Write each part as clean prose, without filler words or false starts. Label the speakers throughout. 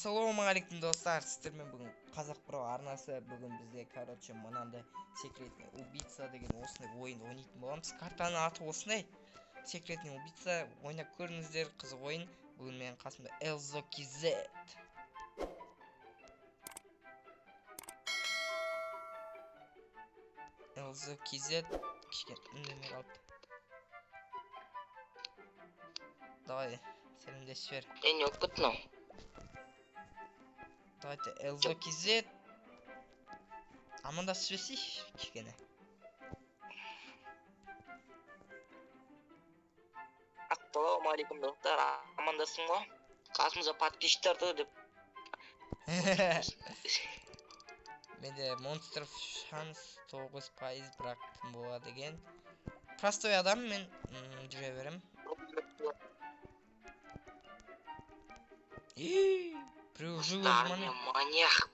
Speaker 1: Ассалаумағалейкум достар, сіздермен бүгін қазақ про арнасы бүгін бізге короче мынандай секретный убийца деген осындай ойын ойнайтын боламыз. Картаның аты осындай, секретный убийца. Ойнап көріңіздер, қызық ойын. Бүгін менің қасымда Elzo KZ. Elzo KZ кішкене үндемей қалды. Давай, сәлемдесіп жібер.
Speaker 2: Не опыт, но.
Speaker 1: Давайте Elzo KZ. Амандасып жіберсейші кішкене.
Speaker 2: Ассалаумағалейкум достар, амандасың ба? Қасымызда подписчиктер деп.
Speaker 1: Менде монстр шанс 9% бірақ кім болады деген. Простой адам, мен жүре берем. Біреу жүгірді мане.
Speaker 2: Маньяк.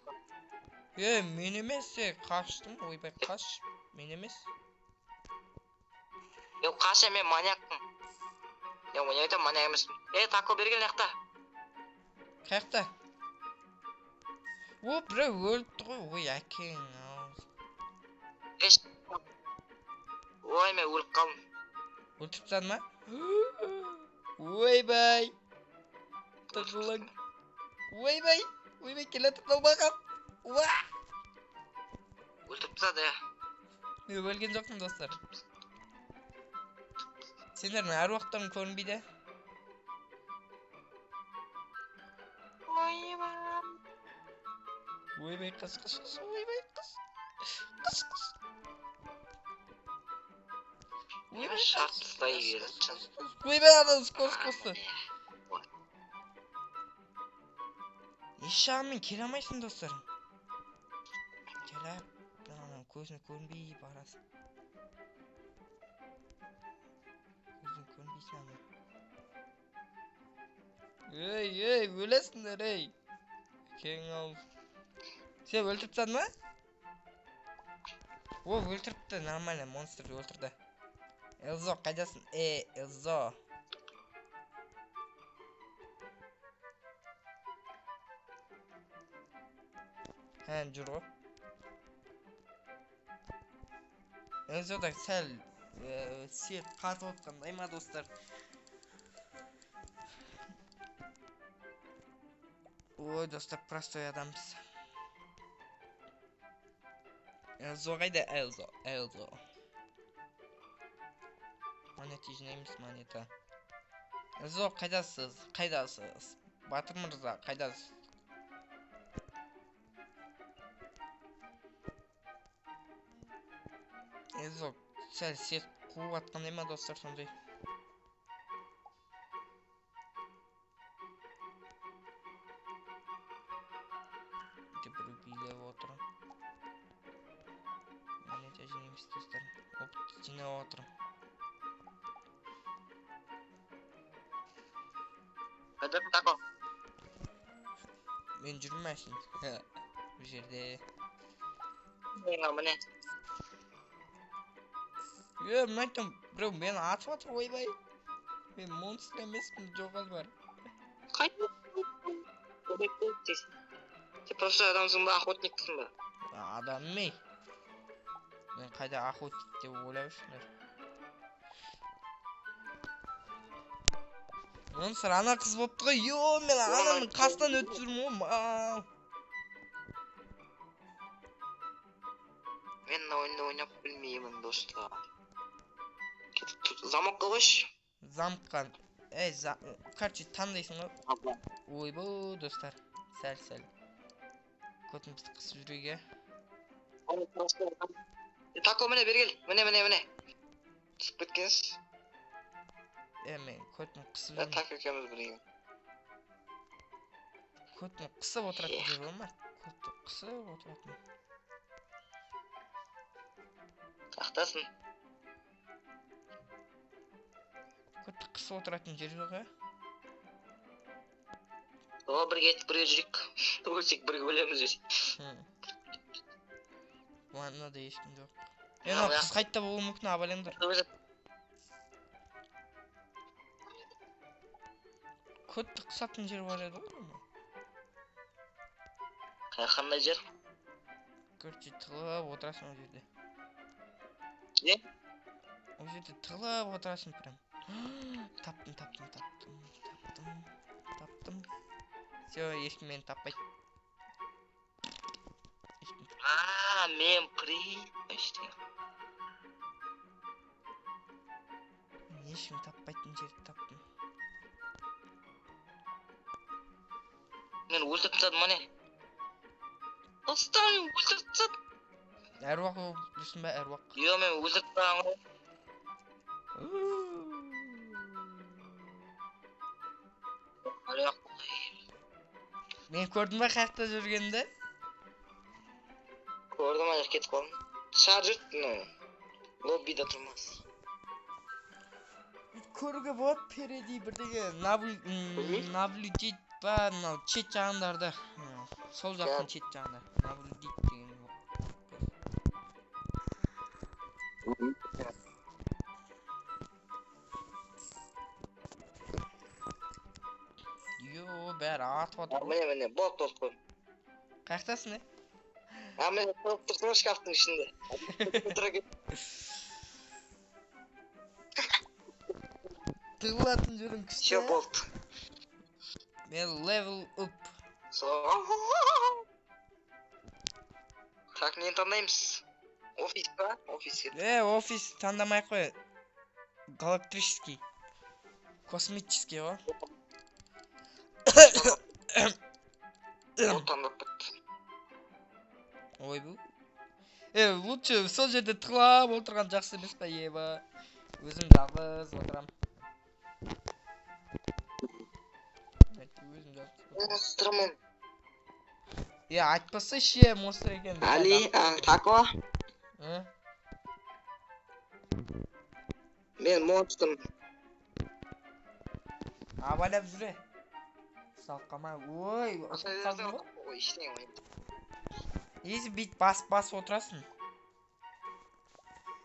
Speaker 1: Мен емес, қаштым, ойбай қаш. Мен емес.
Speaker 2: Қаша, мен маньякпын. Ойнайда маньяк емеспін. Тако берген яқта.
Speaker 1: Қаяқта? Біреу өліпті ғой, ой әкең.
Speaker 2: Ой, мен өліп қалдым.
Speaker 1: Өлтіріп тастады ма? Ойбай. Тығылың. Ойбай келетіп қалмаған.
Speaker 2: Өлтіріп тастады,
Speaker 1: Мен өлген жоқпын достар. Сендердің әруақтарың көрінбейді. Ойбай қыз, ойбай қыз. Қыз.
Speaker 2: Ойбай шартылдай берді.
Speaker 1: Ойбай адам қосты. Ешағымен келе алмайсың достар. Келіп, көзіне көрінбей барасың. Көзіне көрінбейсің ана. Ей, өлесіңдер, ей. Кең ау. Сен өлтіріп тастады ма? Өлтіріпті, нормально, монстрды өлтірді. Elzo, қайдасың? Elzo. Жүр ғой. Elzo да сәл свет қатып отқандай ма достар? Ой, достар, простой адамбыз. Elzo қайда? Elzo. Монета жинаймыз, монета. Elzo, қайдасыз? Батыр мырза, қайдасыз? Elzo, сәл свет қуып атқандай ма достар, сондай? Біреу билеп отыр. Монета жинаймыз достар. Опыт жинап отыр.
Speaker 2: Қайдасың, Тако?
Speaker 1: Мен жүрмәшін. Бұл жерде.
Speaker 2: Міне.
Speaker 1: Мен айтам, біреу мені атып отыр, ойбай. Мен монстр емеспін, жоғал бар.
Speaker 2: Қайда? Сен просто адамсың ба, охотниксың ба?
Speaker 1: Адам ме? Мен қайда охотник деп ойлап жүрсіңдер. Монстр ана қыз болыпты ғой. Мен ананың қасынан өтіп жүрмін ғой.
Speaker 2: Мен ойынды ойнап білмеймін достар. Замокқа қойшы.
Speaker 1: Замыққа. Короче, таңдайсың ғой. Ойбай достар. Сәл. Көтімізді қысып жүреге.
Speaker 2: Тако, міне бергел. Міне. Түсіп кеткенсіз.
Speaker 1: Мен көтім қысып жүрмін.
Speaker 2: Тако екеуміз бірге.
Speaker 1: Көтім қысып отыратын жер ма? Көтім қысып отыратын.
Speaker 2: Қақтасың?
Speaker 1: Көтім қысып отыратын жер жоқ,
Speaker 2: Бірге етіп бірге жүрек. Өлсек бірге өлеміз.
Speaker 1: Мында да ешкім жоқ. Қыз қайтта болуы мүмкін, абайлаңдар. Көтті қысатын жер бар еді ғой.
Speaker 2: Qanday jer?
Speaker 1: Короче, тығылып отырасың ол жерде.
Speaker 2: Ne?
Speaker 1: Ол жерде тығылып отырасың прям. Таптым. Всё, ешкім мені таппайды.
Speaker 2: Men işte.
Speaker 1: Ешкім таппайтын жерді таптым.
Speaker 2: Men o'ldirib tashladым mana. Dostlarım o'ldirib tashladim.
Speaker 1: Әруақ болсын ба, әруақ.
Speaker 2: Yo, men o'ldirib tashladim.
Speaker 1: Мен көрдім ба қаяқта жүргенді?
Speaker 2: Gördüm ayak ketip kaldım. Dışarı yırttın o. Lobby'de durmaz.
Speaker 1: Көруге болады переди бірдеге наблюдить па мынау чет жағындарда. Сол жақтың чет жағында. Наблюдить деген жоқ. Йо, бәрі атып отыр.
Speaker 2: Mene bot koy.
Speaker 1: Қаяқтасың, е?
Speaker 2: Mene tutup dursun şkafın içinde.
Speaker 1: Тығылатын жерің күшті.
Speaker 2: Все болт.
Speaker 1: Мен level up.
Speaker 2: Так, не тандаймыз. Офис па? Офис.
Speaker 1: Офис таңдамай қой. Галактический. Космический, о.
Speaker 2: Ол таңдап бітті.
Speaker 1: Ой бұл. Лучше сол жерде тығылап отырған жақсы емес па, еба. Өзім жалғыз отырам.
Speaker 2: Монстрмын.
Speaker 1: Айтпаса ше монстр екен.
Speaker 2: Али, тако. Мен монстрмын.
Speaker 1: Абайлап жүре. Салқамай. Ой, қалдың ба?
Speaker 2: Ой, іштен ойын.
Speaker 1: Есі бит бас отырасың.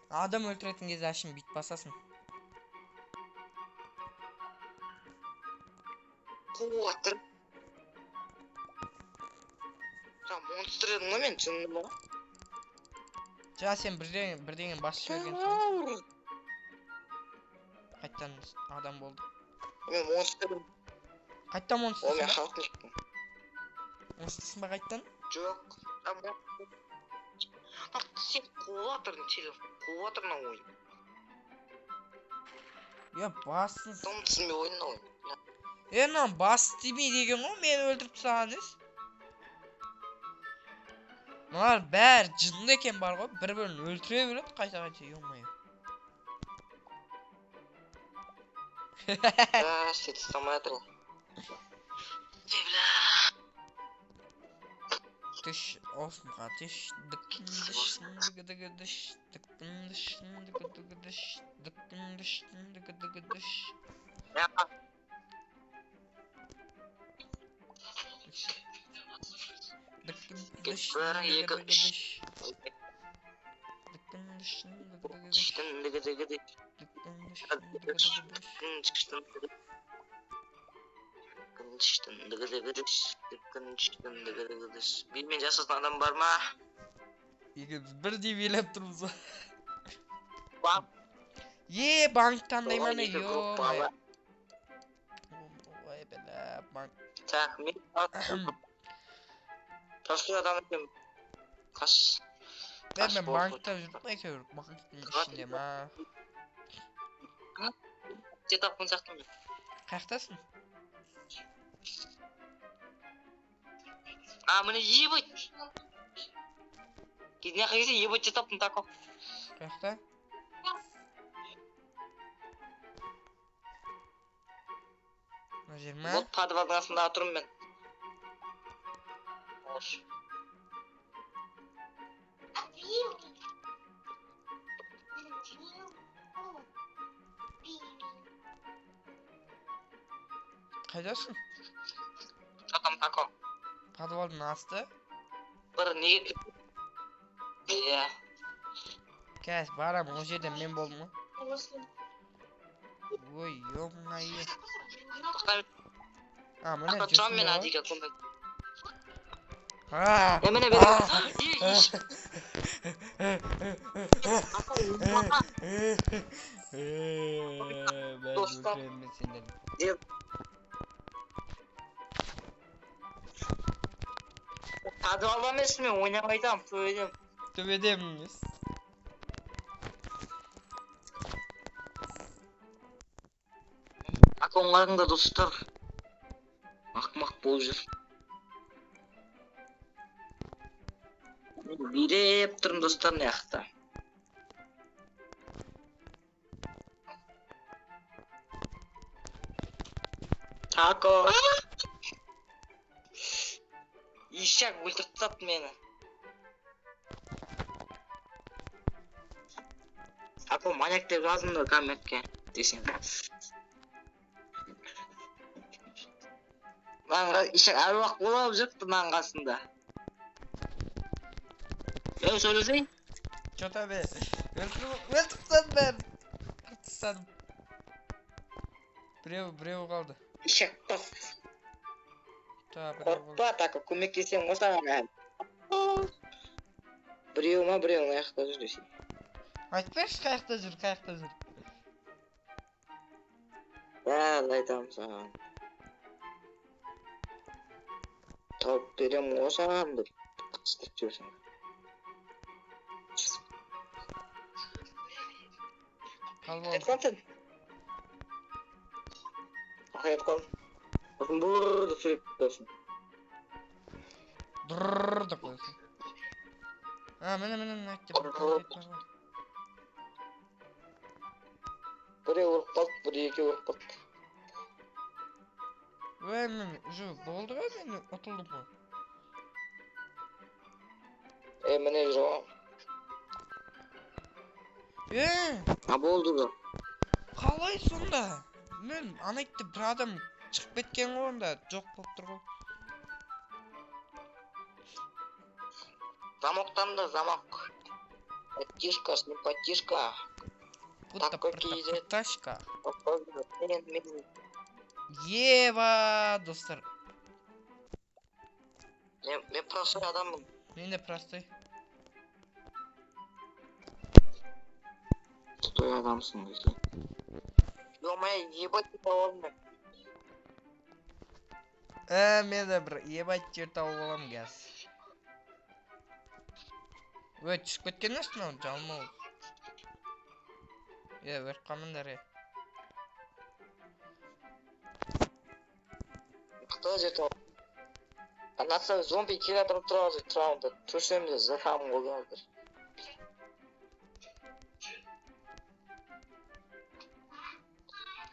Speaker 1: Адам өлтіретін кезде ашын бит басасың.
Speaker 2: Қуаттыр. Монстр едің ғой мен, түсіндің ба?
Speaker 1: Сен бірдеңен басып жібергенсің. Қайттан адам болды.
Speaker 2: Мен монстрмын.
Speaker 1: Қайттан монстрсың
Speaker 2: Мен
Speaker 1: ба?
Speaker 2: халқыншықпын.
Speaker 1: Монстрсың ба қайттан?
Speaker 2: Жоқ. Сен қуаттырдың телефон. Қуаттырдың ойын.
Speaker 1: Басын...
Speaker 2: Там түсінбей ойын ойын.
Speaker 1: Мынау бас демей деген ғой, мені өлтіріп тастаған ес. Мыналар бәрі жынды екен бар ғой, бір-бірін өлтіре береді, қайта, ё-моё.
Speaker 2: Сет ұстамай атыр.
Speaker 1: Тыш, осмға тыш, дыққын-дыш.
Speaker 2: Bilmeyen jasasın adam var mı?
Speaker 1: Бірдей билеп тұрмыз.
Speaker 2: Bank.
Speaker 1: Банктан дайманы, ё-моё. Ой, бәлә, банк.
Speaker 2: Так, мен Ташкент адам екен. Қаш.
Speaker 1: Мен банкта жүрдім, әйтеуір банктың ішінде ма.
Speaker 2: Же тапқын сақтым мен.
Speaker 1: Қаяқтасың?
Speaker 2: Міне ебать. Кезіне қайгесе ебать же таптым тако.
Speaker 1: Қаяқта? Мына жер ма?
Speaker 2: Вот подвалдың астында тұрмын мен. Ош.
Speaker 1: Қайдасың?
Speaker 2: Жатам тако.
Speaker 1: Подвалдың асты?
Speaker 2: Бір неге Иә.
Speaker 1: Кәз, барам, ол жерде мен болдым ғой. Ой, ё-моё.
Speaker 2: Тоқтайм.
Speaker 1: Міне
Speaker 2: Тако тұрам мен
Speaker 1: жүрсің
Speaker 2: адиға Emine beni. İş.
Speaker 1: Ben
Speaker 2: Dostum.
Speaker 1: öldüremezsin dedim.
Speaker 2: Tadı alamıyorsun mu? Oynamayacağım söyledim.
Speaker 1: Dövedim miyiz?
Speaker 2: Bak onların da dostlar. Akmak bolcur. Biri hep durun dostlar ne yakta. Tako. İşek öldürtsat beni. Tako manyak dev lazım da kametke. Desin. Lan işek her vakit olacaktı lan aslında. Ya söylesin.
Speaker 1: Çot abi. Öldürsen ben. Sen. Bravo kaldı.
Speaker 2: İşek bak.
Speaker 1: Tabi.
Speaker 2: Korkma tako kömekleşsem o sana ben. Bravo ayakta duruyorsun.
Speaker 1: Айтпайшы каяқта жүр.
Speaker 2: Ya aytam sana. Taup berem o sana bir. İstiyorsun.
Speaker 1: Қалып
Speaker 2: Etkonten. Hayat kal. Bakın burada sürekli diyorsun.
Speaker 1: Дұрррр деп қоясың. Міне
Speaker 2: Buraya vurup kalk, buraya iki vurup kalk.
Speaker 1: мен уже болды ғой мен ұтылдым ғой.
Speaker 2: Mene jiro. Ha oldu da.
Speaker 1: Қалай сонда? Мен анайтты бір адам шығып кеткен ғой онда, жоқ болып тұр ғой.
Speaker 2: Замоктан да замок. Патишка, симпатишка. Такой кейзет.
Speaker 1: Ташка.
Speaker 2: Мен.
Speaker 1: Ева, достар.
Speaker 2: Мен простой адаммын.
Speaker 1: Мен де простой.
Speaker 2: Простой адамсың десе. Ё-моё, ебать тауып алдым.
Speaker 1: Мен де бір ебать жер тауып аламын газ. Ой, түсіп кеткен емес мынау, жалмау. Өріп қалмаңдар.
Speaker 2: Кто жер тауып? Анасы зомби келатыр тұрады. Көрсем де зақам қолданыр.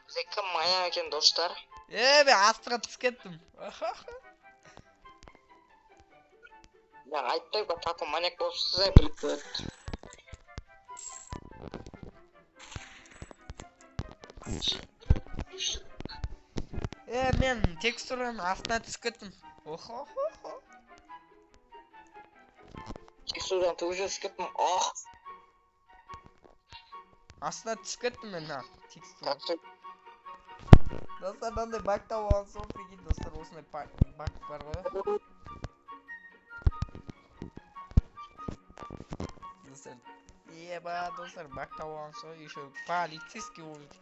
Speaker 2: Бізде кім маяк екен достар?
Speaker 1: Мен астыға түсіп кеттім.
Speaker 2: Ben ayıptayım da takım manyak olsa bilip gördüm.
Speaker 1: Мен текстураның астына түсіп кеттім.
Speaker 2: Tekstürden tuşa sıkıntım. Oh.
Speaker 1: Астына түсіп кеттім мен текстура.
Speaker 2: Taksı.
Speaker 1: Достар, мынандай баг тауып алсам прикинь, достар, осындай баг бар ғой. Достар, еба, достар, баг тауып алсам, еще полицейский болып.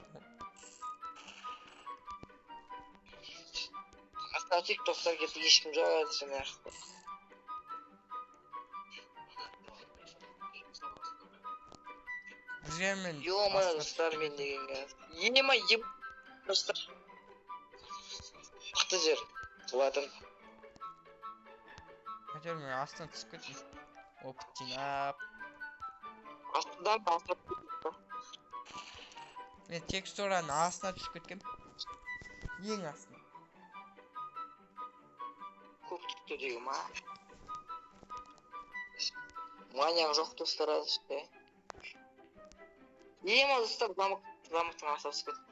Speaker 2: Aslında TikTok'ta getir işim cevap etsin ya.
Speaker 1: Мен
Speaker 2: Ё-моё, достар мен деген газ. Ема еб достар. Мықты жер. Қылатын.
Speaker 1: Әйтеуір мен астына түсіп кеттім. Опыт жинап.
Speaker 2: Астыдан бастап.
Speaker 1: Мен текстураның астына түсіп кеткем. Ең астына.
Speaker 2: Көп түкті дегім а. Маньяк жоқ достар азышты. Ема достар замықтың астына түсіп кетті.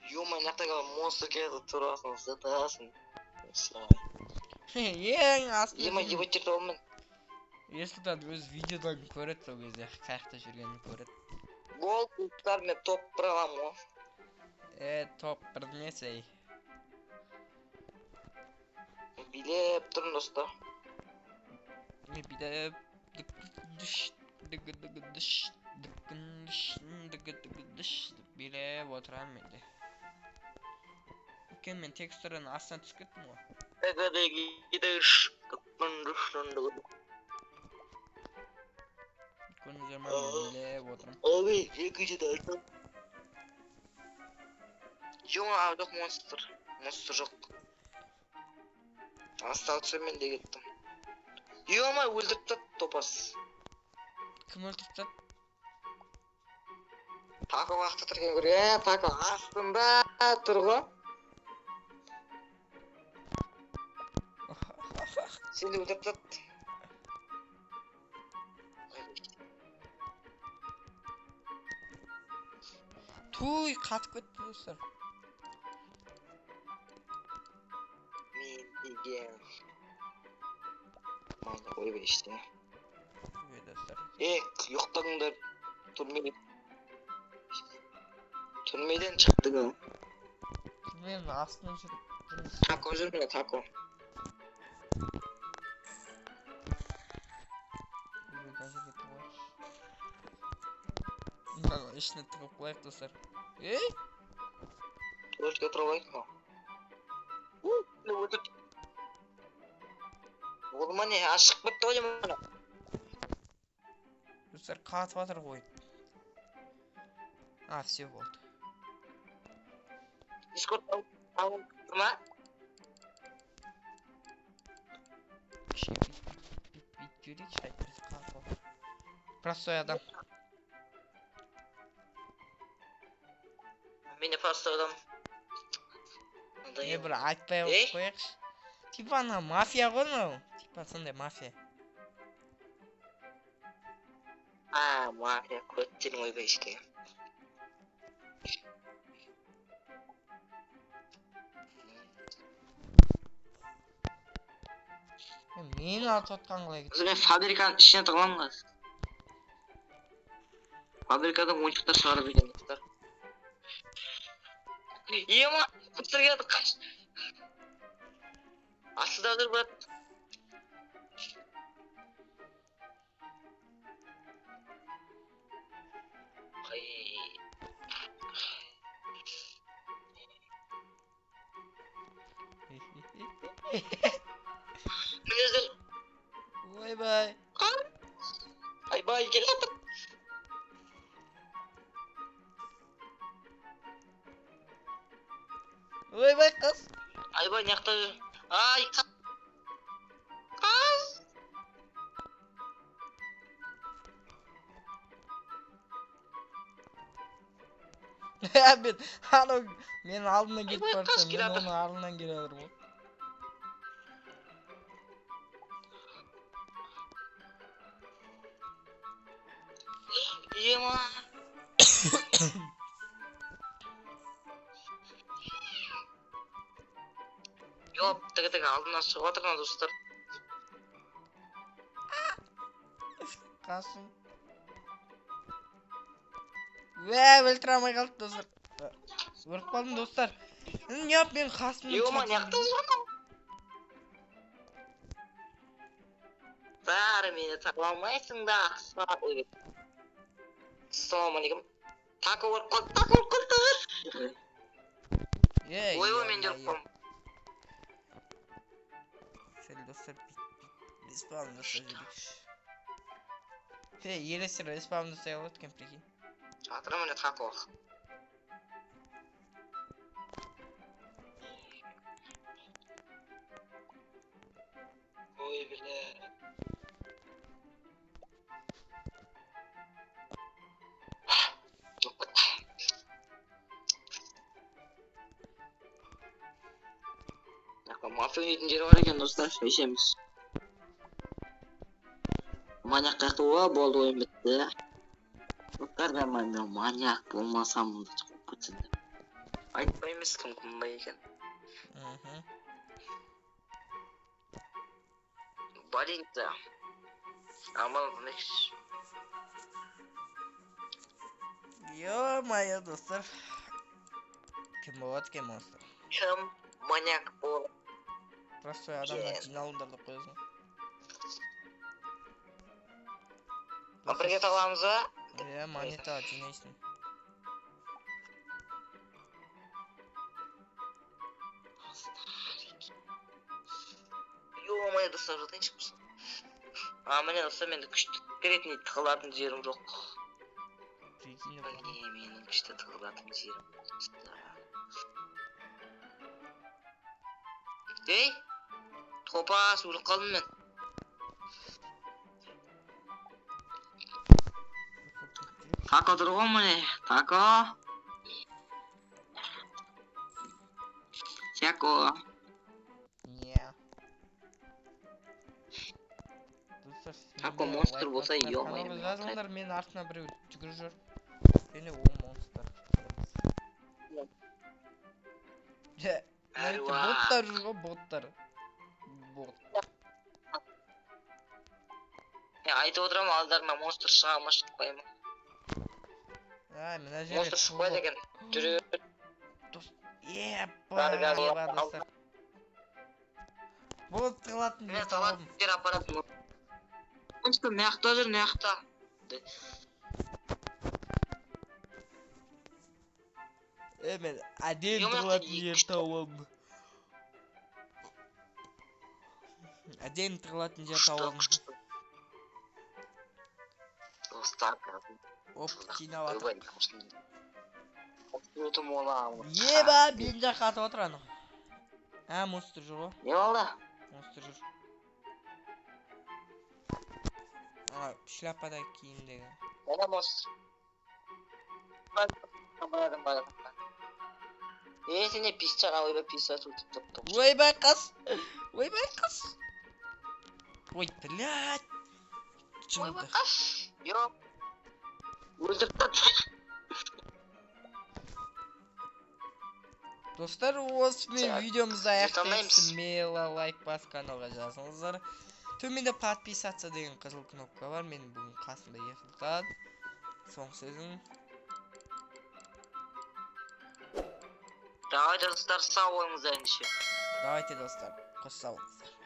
Speaker 2: Ё-моё, мынақтағы монстр келеді тұрасың, зытасың.
Speaker 1: Ең астына.
Speaker 2: Ема ебать жерді олмен.
Speaker 1: Естідан өз видеодан көреді сол кезде қаяқта жүргенін көреді.
Speaker 2: Гол достар мен топ бір аламын ғой.
Speaker 1: Top bilmesey.
Speaker 2: Bilip durun dostlar.
Speaker 1: Bir de dış dış dış bile oturan mıydı? Men tekstürünü aslında çıkarttım o.
Speaker 2: Egede gidiş. Kıpın.
Speaker 1: Konu zaman bile oturan.
Speaker 2: Abi yakıcı da. Yok abi yok monster. Monster yok. Aslan ben de gittim. Yok ama öldürüp de topas.
Speaker 1: Kim öldürdü?
Speaker 2: Taka vakti turgan görüyor. Taka aslında turgu. Seni öldürüp de.
Speaker 1: Tuy katıp gitti dostlar.
Speaker 2: Men diyeceğim. Mayda koy be işte.
Speaker 1: Evet dostlar.
Speaker 2: Yoktagındır. Turmeyden çıktı o.
Speaker 1: Ben aslında şu
Speaker 2: Taco üzerine taco.
Speaker 1: işini tıkıp koyup dostlar.
Speaker 2: Hoş götürüp mı? Ne oldu? Oğlum hani aşık bitti hocam bana.
Speaker 1: Dostlar kat water koyun. Все oldu.
Speaker 2: Discord alın mı?
Speaker 1: Şey bit yürüyük şey biz kat water. Prostoy adam.
Speaker 2: Beni pastadım.
Speaker 1: Ne bura айтпай koyakış. Tipa ana mafya koyma. Tipa sonda mafya.
Speaker 2: Mafya kötü oy be işte.
Speaker 1: Meni atotkan kılay git.
Speaker 2: Ben fabrikanın işine tıklanmaz. Fabrikada oyuncaklar çağırıp gelmişler. İyi ama kutlar geldi kaç. Aslında hazır bırak. Ay. Güzel.
Speaker 1: Bye bye.
Speaker 2: Ay bay gel artık.
Speaker 1: Bye bye kız.
Speaker 2: Ay bay yakta. Ay kız. Kız.
Speaker 1: Men aldına gidip
Speaker 2: Ay,
Speaker 1: barsam
Speaker 2: kaç
Speaker 1: men
Speaker 2: kilo
Speaker 1: onun ardından geri alırım o.
Speaker 2: İyi ama. Yok tık aldığından su atırma dostlar.
Speaker 1: Kalsın. Ve öldüremey kaldı dostlar. Vurup kaldım dostlar. Ne yap ben kasmını
Speaker 2: Yok ama yaktın sonra. Bari beni taklanmaysın da. Assalamualaikum. Taco var. Oy o men gelip.
Speaker 1: Şöyle dostlar respawn dostlar dedik. Yere sıra respawn dostlar yalatken peki.
Speaker 2: Hatırlamı ne taco. Oy bile. Mafya yöneticisi var ekan dostlar, işemiz. Manyak kakıva boldu oyun bitti. Dostlar ben manyak olmasam da çok kötü. Aytmaymiz kim kumba ekan. Balingda. Amal next.
Speaker 1: Yo maya dostlar. Kim болады екен монстр?
Speaker 2: Kim manyak болып.
Speaker 1: Просто адамдар жиналыңдар деп қоясың.
Speaker 2: Бірге таламыз ба?
Speaker 1: Иә, монета жинайсың.
Speaker 2: Ё-моё, достап жатайыншы болсын. Міне достар, менде күшті кіретіндей тығылатын жерім жоқ.
Speaker 1: Прикинь,
Speaker 2: Міне менің күшті тығылатын жерім. Ей, топас өліп қалдым мен. Тако тұр ғой міне, тако. Сяко.
Speaker 1: Не.
Speaker 2: Тако монстр болса, ё-моё.
Speaker 1: Жазыңдар, мен артына біреу жүгіріп жүр. Және ол монстр. Боттар жүр ғой, боттар. Бот.
Speaker 2: Айтып отырам, алдарына монстр шыға ма шықпай ма?
Speaker 1: Мына жерде
Speaker 2: Монстр шықпайды екен. Жүріп.
Speaker 1: достар. Бот тығылатын
Speaker 2: Мен тығылатын жер апаратын. Монстр мияқта жүр, мияқта.
Speaker 1: Мен әден тығылатын жер тауым. Әден тығылатын жер тауым.
Speaker 2: Достар.
Speaker 1: Оп, жинап атып.
Speaker 2: Өтім оламын.
Speaker 1: Еба, мен жаққа атып отыр аны. Монстр жүр ғой.
Speaker 2: Не болды?
Speaker 1: Монстр жүр. Шляпада киімдегі.
Speaker 2: Мына монстр. Сен не писчаға ойбай писат өтіп тұптым.
Speaker 1: Ойбай қас. Ойбай қас. Ой, блядь.
Speaker 2: Ойбай қас. Йоп. Өлтіріп тұр.
Speaker 1: Достар, осымен видеомызды аяқтаймыз. Смело лайк басып каналға жазыңыздар. Төменде подписаться деген қызыл кнопка бар. Менің бүгін қасымда Ерсұлтан. Соңғы сөзің.
Speaker 2: Давайте достар, сау болыңыздар ендеше.
Speaker 1: Давайте достар, қош сау болыңыздар.